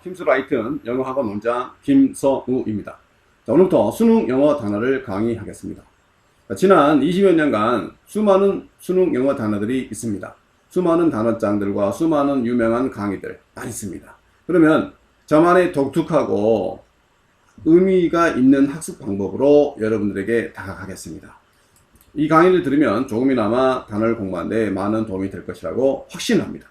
힘스라이튼 영어학원 원장 김서우입니다. 자, 오늘부터 수능 영어 단어를 강의하겠습니다. 자, 지난 20여 년간 수많은 수능 영어 단어들이 있습니다. 수많은 단어장들과 수많은 유명한 강의들 많이 있습니다. 그러면 저만의 독특하고 의미가 있는 학습 방법으로 여러분들에게 다가가겠습니다. 이 강의를 들으면 조금이나마 단어를 공부하는데 많은 도움이 될 것이라고 확신합니다.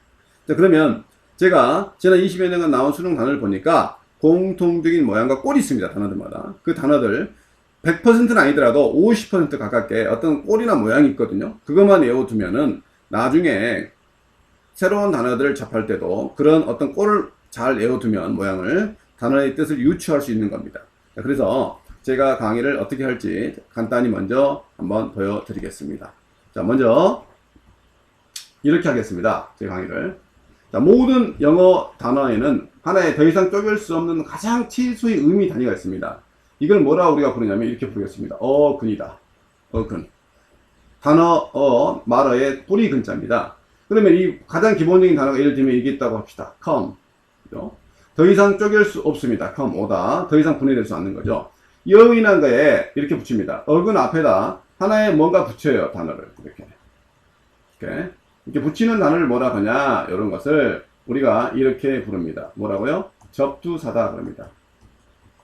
자, 그러면 제가 지난 20여 년간 나온 수능 단어를 보니까 공통적인 모양과 꼴이 있습니다. 단어들마다. 그 단어들 100%는 아니더라도 50% 가깝게 어떤 꼴이나 모양이 있거든요. 그것만 외워두면은 나중에 새로운 단어들을 접할 때도 그런 어떤 꼴을 잘 외워두면 모양을 단어의 뜻을 유추할 수 있는 겁니다. 자, 그래서 제가 강의를 어떻게 할지 간단히 먼저 한번 보여드리겠습니다. 자, 먼저 이렇게 하겠습니다. 제 강의를. 자, 모든 영어 단어에는 하나의 더 이상 쪼갤 수 없는 가장 최소의 의미 단위가 있습니다. 이걸 뭐라 우리가 부르냐면 이렇게 부르겠습니다. 어근이다. 어근. 단어 말어의 뿌리 근자입니다. 그러면 이 가장 기본적인 단어가 예를 들면 이게 있다고 합시다. come. 그죠? 더 이상 쪼갤 수 없습니다. come, 오다. 더 이상 분해될 수 없는 거죠. 여인한 거에 이렇게 붙입니다. 어근 앞에다 하나의 뭔가 붙여요. 단어를. 이렇게 붙이는 단어를 뭐라 하냐, 이런 것을 우리가 이렇게 부릅니다. 뭐라고요? 접두사다 그럽니다.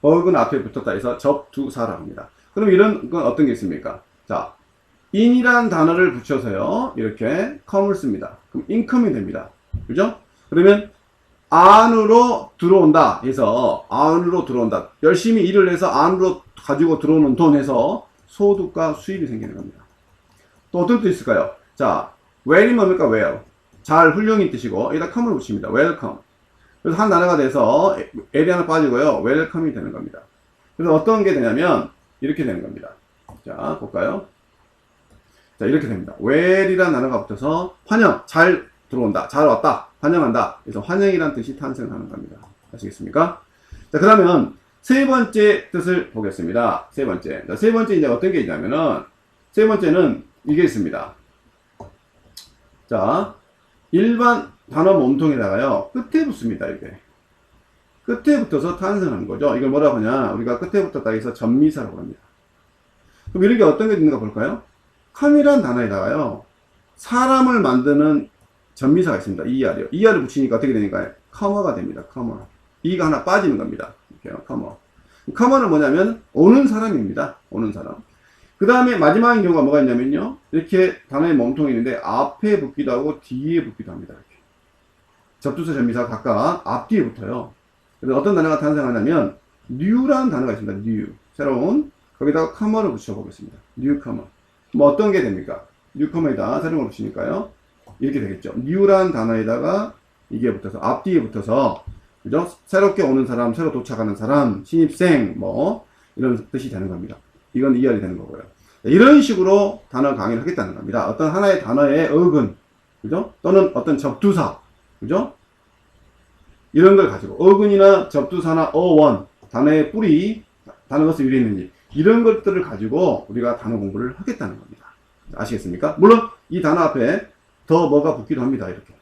어근 앞에 붙었다 해서 접두사라고 합니다. 그럼 이런 건 어떤 게 있습니까? 자, in이라는 단어를 붙여서요, 이렇게 come을 씁니다. 그럼 income이 됩니다. 그죠? 그러면 안으로 들어온다 해서 안으로 들어온다. 열심히 일을 해서 안으로 가지고 들어오는 돈 해서 소득과 수입이 생기는 겁니다. 또 어떤 뜻이 있을까요? 자, well이 뭡니까? well. 잘, 훌륭히 뜻이고 여기다 come을 붙입니다. welcome. 그래서 한 단어가 돼서 l이 하나 빠지고요. welcome이 되는 겁니다. 그래서 어떤 게 되냐면 이렇게 되는 겁니다. 자, 볼까요? 자, 이렇게 됩니다. well이라는 단어가 붙어서 환영, 잘 들어온다, 잘 왔다, 환영한다. 그래서 환영이라는 뜻이 탄생하는 겁니다. 아시겠습니까? 자, 그러면 세 번째 뜻을 보겠습니다. 세 번째. 자, 세 번째 이제 어떤 게 있냐면은 세 번째는 이게 있습니다. 자, 일반 단어 몸통에다가요, 끝에 붙습니다. 이렇게. 끝에 붙어서 탄생하는 거죠. 이걸 뭐라고 하냐. 우리가 끝에 붙었다 해서 전미사라고 합니다. 그럼 이렇게 어떤 게 있는가 볼까요? come이라는 단어에다가요, 사람을 만드는 전미사가 있습니다. er이요. er을 붙이니까 어떻게 되니까 comer가 됩니다. comer. e가 하나 빠지는 겁니다. 이렇게요. comer. comer은 뭐냐면 오는 사람입니다. 오는 사람. 그 다음에 마지막인 경우가 뭐가 있냐면요, 이렇게 단어의 몸통이 있는데 앞에 붙기도 하고 뒤에 붙기도 합니다. 이렇게. 접두사 전미사가 각각 앞뒤에 붙어요. 그래서 어떤 단어가 탄생하냐면 new라는 단어가 있습니다. new. 새로운. 거기다가 comer을 붙여보겠습니다. newcomer. 뭐 어떤 게 됩니까? newcomer에다 새로운 걸 붙이니까요, 이렇게 되겠죠. new라는 단어에다가 이게 붙어서 앞뒤에 붙어서, 그죠? 새롭게 오는 사람, 새로 도착하는 사람, 신입생, 뭐 이런 뜻이 되는 겁니다. 이건 이해가 되는 거고요. 이런 식으로 단어 강의를 하겠다는 겁니다. 어떤 하나의 단어의 어근, 그죠? 또는 어떤 접두사, 그죠? 이런 걸 가지고 어근이나 접두사나 어원, 단어의 뿌리, 단어가 어디서 유래했는지 이런 것들을 가지고 우리가 단어 공부를 하겠다는 겁니다. 아시겠습니까? 물론 이 단어 앞에 더 뭐가 붙기도 합니다. 이렇게.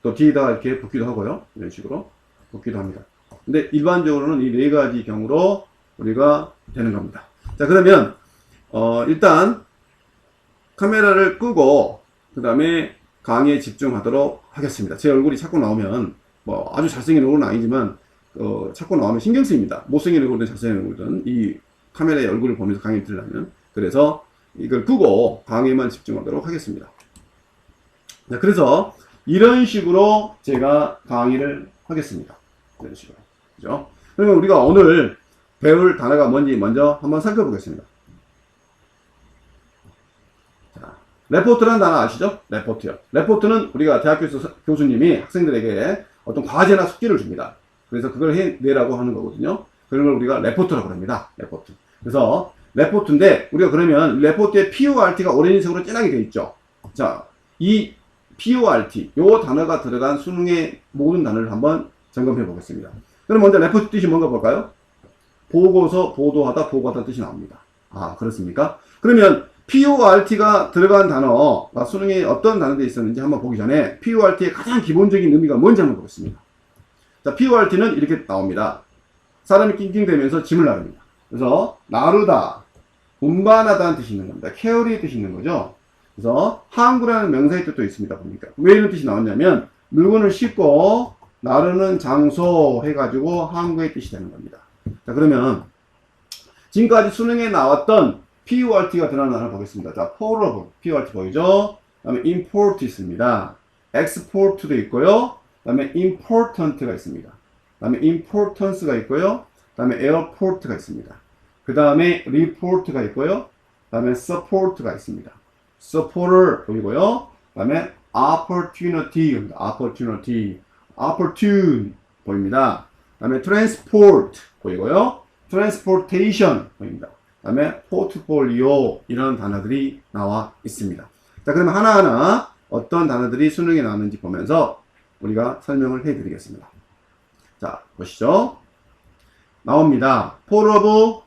또 뒤에다가 이렇게 붙기도 하고요. 이런 식으로 붙기도 합니다. 근데 일반적으로는 이 네 가지 경우로 우리가 되는 겁니다. 자, 그러면 일단 카메라를 끄고 그 다음에 강의에 집중하도록 하겠습니다. 제 얼굴이 자꾸 나오면 뭐 아주 잘생긴 얼굴은 아니지만 자꾸 나오면 신경 쓰입니다. 못생긴 얼굴이든 잘생긴 얼굴이든 이 카메라의 얼굴을 보면서 강의를 들으려면. 그래서 이걸 끄고 강의만 집중하도록 하겠습니다. 자, 그래서 이런 식으로 제가 강의를 하겠습니다. 이런 식으로. 그죠? 그러면 우리가 오늘 배울 단어가 뭔지 먼저 한번 살펴보겠습니다. 자, 레포트라는 단어 아시죠? 레포트요. 레포트는 우리가 대학교에서 교수님이 학생들에게 어떤 과제나 숙제를 줍니다. 그래서 그걸 해내라고 하는 거거든요. 그런 걸 우리가 레포트라고 합니다. 레포트. 그래서 레포트인데 우리가 그러면 레포트에 PORT가 오렌지색으로 진하게 되어 있죠. 자, 이 PORT, 요 단어가 들어간 수능의 모든 단어를 한번 점검해 보겠습니다. 그럼 먼저 레포트 뜻이 뭔가 볼까요? 보고서, 보도하다, 보고하다는 뜻이 나옵니다. 아, 그렇습니까? 그러면 PORT가 들어간 단어가 수능에 어떤 단어들이 있었는지 한번 보기 전에 PORT의 가장 기본적인 의미가 뭔지 한번 보겠습니다. 자, PORT는 이렇게 나옵니다. 사람이 낑낑대면서 짐을 나릅니다. 그래서 나르다, 운반하다는 뜻이 있는 겁니다. 캐리의 뜻이 있는 거죠. 그래서 항구라는 명사의 뜻도 있습니다. 보니까 왜 이런 뜻이 나왔냐면 물건을 싣고 나르는 장소 해가지고 항구의 뜻이 되는 겁니다. 자, 그러면 지금까지 수능에 나왔던 PORT가 들어가는 단어를 보겠습니다. 자, portable, PORT 보이죠? 그 다음에 import 있습니다. export도 있고요. 그 다음에 important가 있습니다. 그 다음에 importance가 있고요. 그 다음에 airport가 있습니다. 그 다음에 report가 있고요. 그 다음에 support가 있습니다. supporter 보이고요. 그 다음에 opportunity, opportunity, opportune 보입니다. 그 다음에 transport 보이고요. transportation 보입니다. 그 다음에 portfolio 이런 단어들이 나와 있습니다. 자, 그러면 하나하나 어떤 단어들이 수능에 나왔는지 보면서 우리가 설명을 해 드리겠습니다. 자, 보시죠. 나옵니다. portable,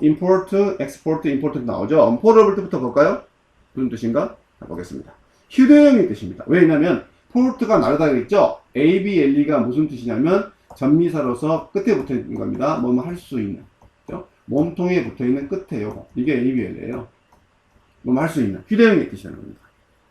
import, export, import 나오죠. portable 뜻부터 볼까요? 무슨 뜻인가? 자, 보겠습니다. 휴대용의 뜻입니다. 왜냐면 port가 나르다 그랬죠? ABLE가 무슨 뜻이냐면 전미사로서 끝에 붙어 있는 겁니다. 뭐뭐 할 수 있는. 그렇죠? 몸통에 붙어 있는 끝에 요거. 이게 ABLE예요. 뭐뭐 할 수 있는. 휴대용의 뜻이라는 겁니다.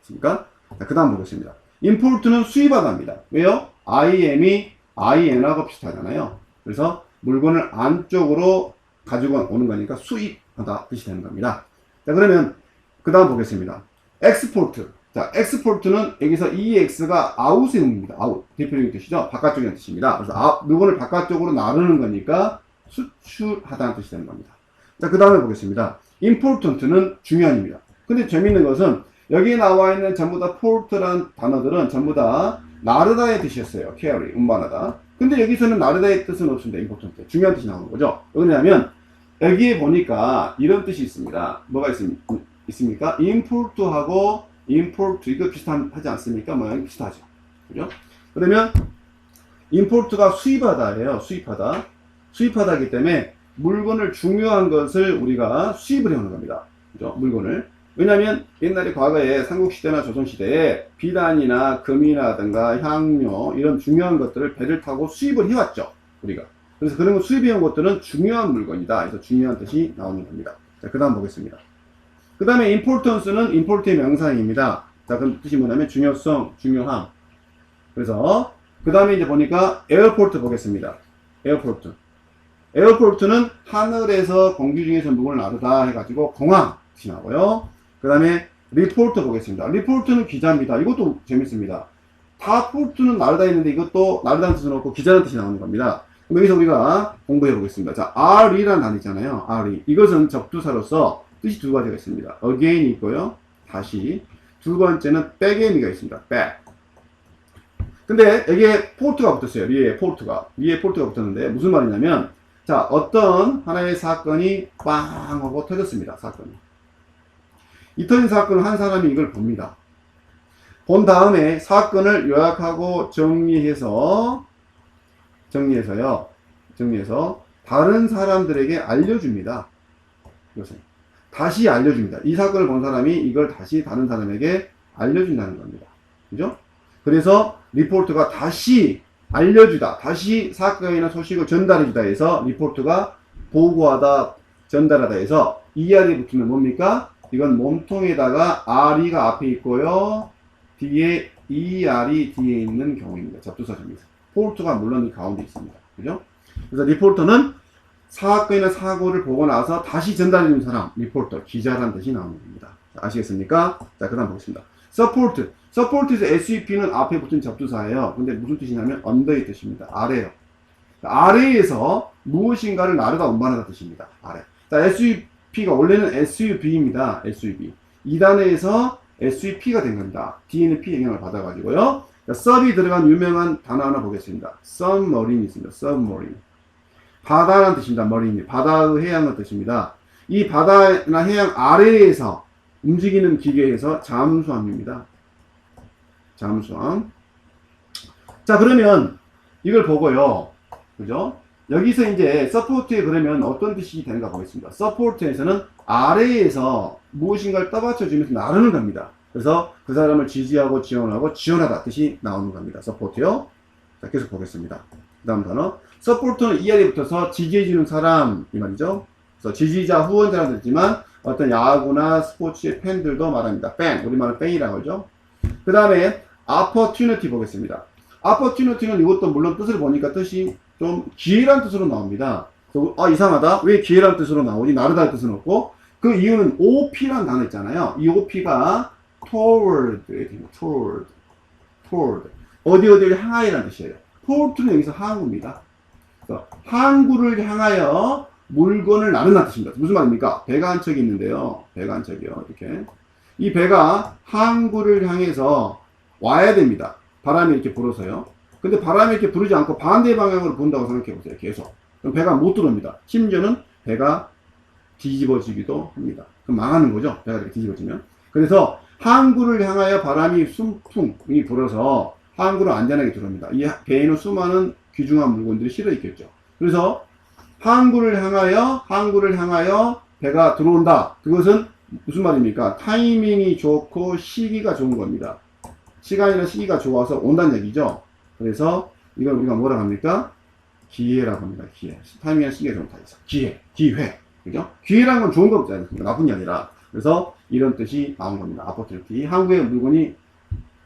그러니까 그 다음 보겠습니다. import는 수입하다입니다. 왜요? IM이 IN하고 비슷하잖아요. 그래서 물건을 안쪽으로 가지고 오는 거니까 수입하다 뜻이 되는 겁니다. 자, 그러면 그 다음 보겠습니다. export. 자, export는 여기서 EX가 out의 의미입니다. out. 대표적인 뜻이죠. 바깥쪽이라는 뜻입니다. 그래서 물건을 바깥쪽으로 나르는 거니까 수출하다는 뜻이 되는 겁니다. 자, 그 다음에 보겠습니다. important는 중요한입니다. 근데 재밌는 것은 여기에 나와 있는 전부 다 port라는 단어들은 전부 다 나르다의 뜻이었어요. carry, 운반하다. 근데 여기서는 나르다의 뜻은 없습니다. important. 중요한 뜻이 나오는 거죠. 왜냐하면 여기에 보니까 이런 뜻이 있습니다. 뭐가 있습니까? import하고 import 이거 비슷하지 않습니까? 모양이 비슷하죠. 그죠? 그러면 import가 수입하다예요. 수입하다. 수입하다이기 때문에 물건을 중요한 것을 우리가 수입을 해오는 겁니다. 그죠? 물건을. 왜냐하면 옛날에 과거에 삼국시대나 조선시대에 비단이나 금이라든가 향료 이런 중요한 것들을 배를 타고 수입을 해왔죠. 우리가. 그래서 그런 거 수입해온 것들은 중요한 물건이다. 그래서 중요한 뜻이 나오는 겁니다. 자, 그 다음 보겠습니다. 그 다음에 importance는 import의 명사입니다. 자, 그 뜻이 뭐냐면 중요성, 중요함. 그래서 그 다음에 이제 보니까 airport 보겠습니다. airport. airport는 하늘에서 공기 중에서 물건을 나르다 해가지고 공항 뜻이 나고요. 그 다음에 리포터 보겠습니다. 리포터는 기자입니다. 이것도 재밌습니다. 다 포트는 나르다 있는데 이것도 나르다는 뜻은 없고 기자라는 뜻이 나오는 겁니다. 그럼 여기서 우리가 공부해 보겠습니다. 자, RE라는 단어 있잖아요. RE. 이것은 접두사로서 뜻이 두 가지가 있습니다. again이 있고요. 다시. 두 번째는 back의미가 있습니다. back. 근데 여기에 포트가 붙었어요. 리에 포트가 붙었는데 무슨 말이냐면 자, 어떤 하나의 사건이 빵 하고 터졌습니다. 사건이. 이 터진 사건을 한 사람이 이걸 봅니다. 본 다음에 사건을 요약하고 정리해서 다른 사람들에게 알려줍니다. 이것은. 다시 알려줍니다. 이 사건을 본 사람이 이걸 다시 다른 사람에게 알려준다는 겁니다. 그죠? 그래서 리포트가 다시 알려주다, 다시 사건이나 소식을 전달해주다 해서 리포트가 보고하다, 전달하다 해서 ER이 붙으면 뭡니까? 이건 몸통에다가 RE가 앞에 있고요. 뒤에 ER이 뒤에 있는 경우입니다. 접두사입니다. 포르트가 물론 이 가운데 있습니다. 그죠? 그래서 리포터는 사건이나 사고를 보고 나서 다시 전달해주는 사람, 리포터, 기자라는 뜻이 나오는 겁니다. 아시겠습니까? 자, 그 다음 보겠습니다. support. support에서 SUP는 앞에 붙은 접두사예요. 근데 무슨 뜻이냐면 under의 뜻입니다. 아래요. 아래에서 무엇인가를 나르다 운반하다 뜻입니다. 아래. 자, SUP가 원래는 SUV입니다. SUV. 2단에서 SUP가 된 겁니다. DNP 영향을 받아가지고요. 자, sub이 들어간 유명한 단어 하나 보겠습니다. submarine 있습니다. submarine. 바다라는 뜻입니다. 머리니. 바다의 해양의 뜻입니다. 이 바다나 해양 아래에서 움직이는 기계에서 잠수함입니다. 잠수함. 자, 그러면 이걸 보고요. 그죠? 여기서 이제 서포트에 그러면 어떤 뜻이 되는가 보겠습니다. 서포트에서는 아래에서 무엇인가를 떠받쳐주면서 나르는 겁니다. 그래서 그 사람을 지지하고 지원하고 지원하다 뜻이 나오는 겁니다. 서포트요. 자, 계속 보겠습니다. 그 다음 단어. 서포터는 ER이 붙어서 지지해주는 사람, 이 말이죠. 그래서 지지자, 후원자라고 했지만, 어떤 야구나 스포츠의 팬들도 말합니다. 팬, 우리말은 팬이라고 하죠. 그 다음에, opportunity 보겠습니다. opportunity는 이것도 물론 뜻을 보니까 뜻이 좀 기회란 뜻으로 나옵니다. 그래서, 이상하다. 왜 기회란 뜻으로 나오지? 나르다는 뜻은 없고, 그 이유는 OP란 단어 있잖아요. 이 OP가 toward, 어디를 향하여라는 뜻이에요. towards는 여기서 항구입니다. 항구를 향하여 물건을 나른다는 뜻입니다. 무슨 말입니까? 배가 한 척이 있는데요. 배가 한 척이요. 이렇게. 이 배가 항구를 향해서 와야 됩니다. 바람이 이렇게 불어서요. 근데 바람이 이렇게 부르지 않고 반대 방향으로 분다고 생각해 보세요. 계속. 그럼 배가 못 들어옵니다. 심지어는 배가 뒤집어지기도 합니다. 그럼 망하는 거죠. 배가 이렇게 뒤집어지면. 그래서 항구를 향하여 바람이 순풍이 불어서 항구를 안전하게 들어옵니다. 이 배에는 수많은 귀중한 물건들이 실어 있겠죠. 그래서 항구를 향하여 배가 들어온다. 그것은 무슨 말입니까? 타이밍이 좋고 시기가 좋은 겁니다. 시간이나 시기가 좋아서 온다는 얘기죠. 그래서 이걸 우리가 뭐라 합니까? 기회라고 합니다. 기회. 타이밍이나 시기가 좋은 타이밍. 기회. 그죠? 기회라는 건 좋은 거 없지 않습니까? 나쁜 게 아니라. 그래서 이런 뜻이 나온 겁니다. opportunity. 항구에 물건이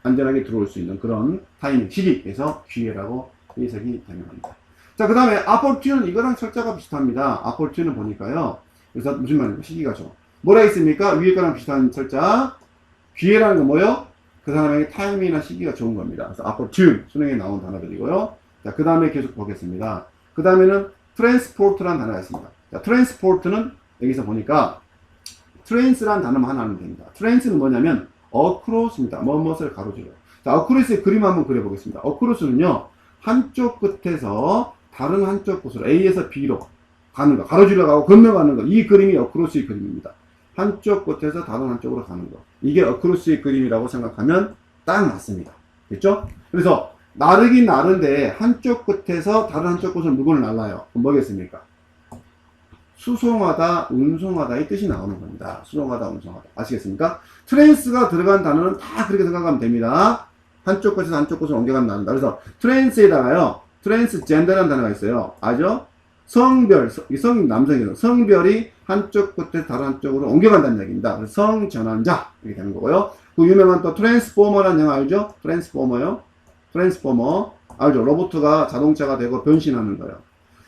안전하게 들어올 수 있는 그런 타이밍, 시기에서 기회라고 해석이 되는 겁니다. 자, 그 다음에 opportune는 이거랑 철자가 비슷합니다. opportune는 보니까요. 그래서 무슨 말입니까? 시기가 좋아. 뭐라 있습니까? 위에 거랑 비슷한 철자. 기회라는 건 뭐요? 그 사람에게 타이밍이나 시기가 좋은 겁니다. 그래서 opportune, 수능에 나온 단어들이고요. 자, 그 다음에 계속 보겠습니다. 그 다음에는 transport라는 단어가 있습니다. 자, transport는 여기서 보니까 trans라는 단어만 하나 하면 됩니다. trans는 뭐냐면 across입니다. 무엇을 가로질러. 자, across의 그림 한번 그려보겠습니다. across는요, 한쪽 끝에서 다른 한쪽 곳으로 A에서 B로 가는 거, 가로질러 가고 건너가는 거. 이 그림이 across의 그림입니다. 한쪽 끝에서 다른 한쪽으로 가는 거. 이게 across의 그림이라고 생각하면 딱 맞습니다. 됐죠? 그래서 나르긴 나른데 한쪽 끝에서 다른 한쪽 곳으로 물건을 날라요. 그럼 뭐겠습니까? 수송하다, 운송하다 이 뜻이 나오는 겁니다. 수송하다, 운송하다. 아시겠습니까? 트랜스가 들어간 단어는 다 그렇게 생각하면 됩니다. 한쪽 곳에서 한쪽 곳으로 옮겨가는 단어다. 그래서 트랜스에다가요, 트랜스젠더라는 단어가 있어요. 아죠? 성별, 성 남성이에요. 성별이 한쪽 끝에서 다른 한쪽으로 옮겨간다는 얘기입니다. 그래서 성전환자 이렇게 되는 거고요. 그 유명한 또 트랜스포머라는 영화 알죠? 트랜스포머요. 트랜스포머 알죠? 로봇가 자동차가 되고 변신하는 거예요.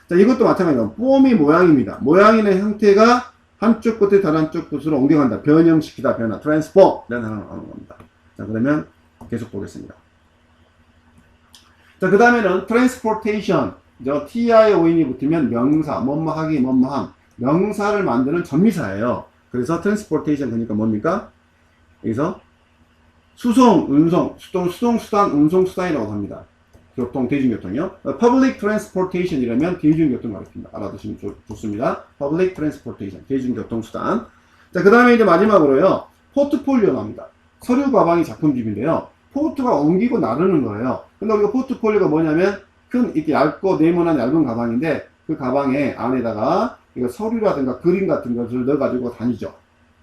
자, 이것도 마찬가지입니다. 폼이 모양입니다. 모양이나 형태가 한쪽 끝에 다른 한쪽 끝으로 옮겨간다. 변형시키다, 변화. 트랜스폼. 이라는 단어가 나오는 겁니다. 자, 그러면 계속 보겠습니다. 자, 그 다음에는 transportation. TION이 붙으면 명사, 뭐뭐하기, 뭐뭐함. 명사를 만드는 전미사예요. 그래서 transportation 그러니까 뭡니까? 여기서 수송, 운송, 수송수단, 운송수단이라고 합니다. 교통, 대중교통이요. public transportation 이라면 대중교통 가르칩니다. 알아두시면 좋습니다. public transportation, 대중교통수단. 자, 그 다음에 이제 마지막으로요. 포트폴리오 나옵니다. 서류 가방이 작품집인데요. 포트가 옮기고 나르는 거예요. 근데 우리가 포트폴리오가 뭐냐면 큰, 이렇게 얇고 네모난 얇은 가방인데 그 가방에 안에다가 이거 서류라든가 그림 같은 것을 넣어가지고 다니죠.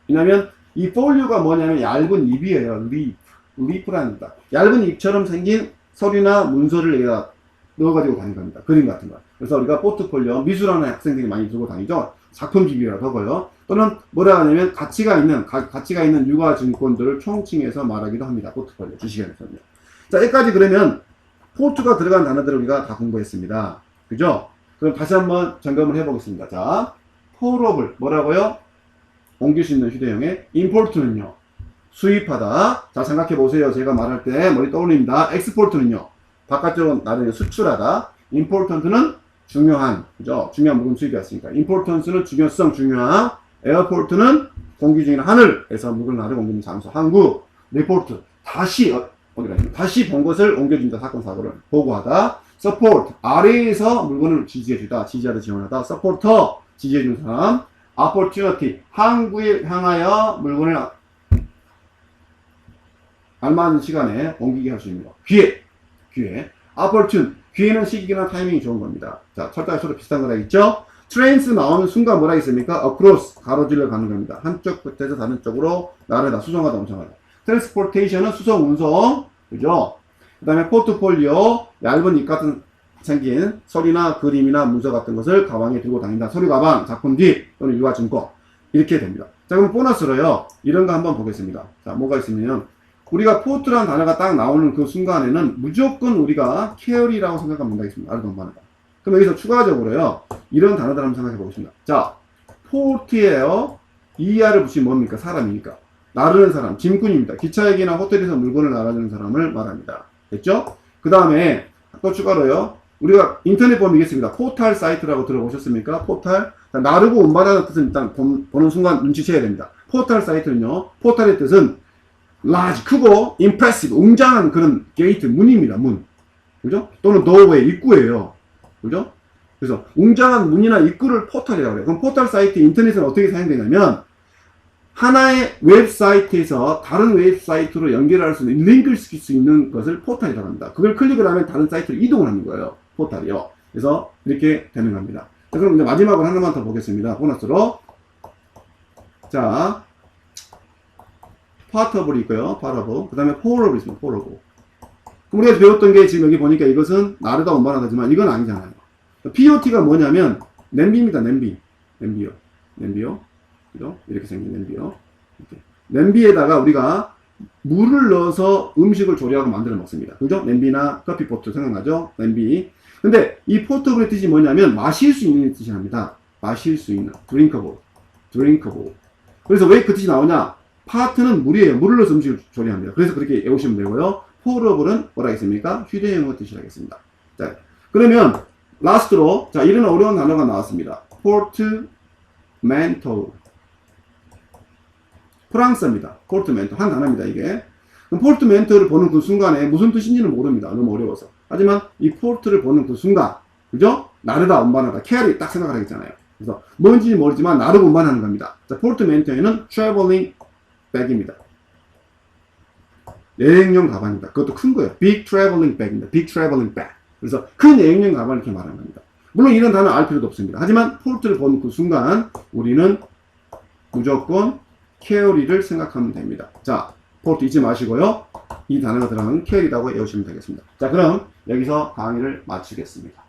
왜냐면 이 폴리오가 뭐냐면 얇은 잎이에요. 리프라는 겁니다. 얇은 잎처럼 생긴 서류나 문서를 여기다 넣어가지고 다니는 겁니다. 그림 같은 거. 그래서 우리가 포트폴리오, 미술하는 학생들이 많이 들고 다니죠. 작품집이라고 하고요. 또는 뭐라 하냐면 가치가 있는 유가증권들을 총칭해서 말하기도 합니다. 포트폴리오, 주식에서는요. 자, 여기까지 그러면 포트가 들어간 단어들을 우리가 다 공부했습니다. 그죠? 그럼 다시 한번 점검을 해보겠습니다. 자, 폴업을 뭐라고요? 옮길 수 있는 휴대용의 임포트는요. 수입하다. 자, 생각해 보세요. 제가 말할 때 머리 떠올립니다. 엑스포트는요. 바깥쪽으로 나르는 수출하다. 임포턴트는 중요한, 그죠? 중요한 물건 수입이었으니까. 임포턴스는 중요성, 중요한. 에어포트는 공기 중인 하늘에서 물건을 나르고 옮기는 장소. 항구. 리포트. 다시 본 것을 옮겨준다. 사건, 사고를 보고하다. 서포트. 아래에서 물건을 지지해주다. 지지하다, 지원하다. 서포터. 지지해주는 사람. opportunity. 항구에 향하여 물건을 알맞은 시간에 옮기게 할 수 있는 거. 기회. opportune. 기회는 시기나 타이밍이 좋은 겁니다. 자, 철자가 서로 비슷한 거다 있죠? 트랜스 나오는 순간 뭐라 했습니까? across. 가로질러 가는 겁니다. 한쪽 끝에서 다른 쪽으로 나르다. 수송하다, 운송하다. transportation은 수송, 운송. 그죠? 그 다음에 포트폴리오, 얇은 잎 같은 생긴 서류나 그림이나 문서 같은 것을 가방에 들고 다닌다. 서류 가방, 작품 뒤 또는 유아증권 이렇게 됩니다. 자, 그럼 보너스로요. 이런 거 한번 보겠습니다. 자, 뭐가 있으면 우리가 포트라는 단어가 딱 나오는 그 순간에는 무조건 우리가 carry라고 생각하면 되겠습니다. 나를 동반하다. 그럼 여기서 추가적으로요. 이런 단어들 한번 생각해 보겠습니다. 자, 포트에요. ER을 붙이면 뭡니까? 사람이니까. 나르는 사람, 짐꾼입니다. 기차역이나 호텔에서 물건을 나르는 사람을 말합니다. 됐죠? 그 다음에 또 추가로요. 우리가 인터넷 보면 이겠습니다. 포탈 사이트라고 들어보셨습니까? 포탈. 나르고 운반하는 뜻은 일단 보는 순간 눈치채야 됩니다. 포탈 사이트는요. 포탈의 뜻은 large, 크고 impressive, 웅장한 그런 게이트, 문입니다. 문. 그죠? 또는 doorway, 입구예요. 그죠? 그래서 웅장한 문이나 입구를 포탈이라고 해요. 그럼 포탈 사이트 인터넷은 어떻게 사용되냐면 하나의 웹사이트에서 다른 웹사이트로 연결할 수 있는, 링크를 시킬 수 있는 것을 포탈이라고 합니다. 그걸 클릭을 하면 다른 사이트로 이동을 하는 거예요. 포탈이요. 그래서 이렇게 되는 겁니다. 자, 그럼 이제 마지막으로 하나만 더 보겠습니다. 보너스로. 자, 파트업이 있고요. 파트업. 그 다음에 폴업이 있습니다. 폴업. 그럼 우리가 배웠던 게 지금 여기 보니까 이것은 나르다 운반하다지만 이건 아니잖아요. POT가 뭐냐면 냄비입니다. 냄비. 냄비요. 냄비요. 그죠? 이렇게 생긴 냄비요. 이렇게. 냄비에다가 우리가 물을 넣어서 음식을 조리하고 만들어 먹습니다. 그죠? 냄비나 커피포트 생각나죠? 냄비. 근데 이 포터블의 뜻이 뭐냐면 마실 수 있는 뜻이 납니다. 마실 수 있는. drinkable. drinkable. 그래서 왜 그 뜻이 나오냐? 파트는 물이에요. 물을 넣어서 음식을 조리합니다. 그래서 그렇게 외우시면 되고요. 폴러블은 뭐라 했습니까? 휴대용어 뜻이라겠습니다. 자, 그러면 라스트로 자 이런 어려운 단어가 나왔습니다. 포트맨토. 프랑스입니다. 포트맨토 한 단어입니다. 이게. 그럼 포트맨토를 보는 그 순간에 무슨 뜻인지는 모릅니다. 너무 어려워서. 하지만 이 포트를 보는 그 순간, 그죠? 나르다 운반하다, 캐리 딱 생각을 하겠잖아요. 그래서 뭔지 모르지만 나르고 운반하는 겁니다. 자, 포트맨토에는 traveling bag입니다. 여행용 가방입니다. 그것도 큰 거예요. big traveling bag입니다. big traveling bag. 그래서 큰 여행용 가방을 이렇게 말하는 겁니다. 물론 이런 단어 알 필요도 없습니다. 하지만 포트를 보는 그 순간 우리는 무조건 carry를 생각하면 됩니다. 자, 포트 잊지 마시고요. 이 단어가 들어가는 carry라고 외우시면 되겠습니다. 자, 그럼 여기서 강의를 마치겠습니다.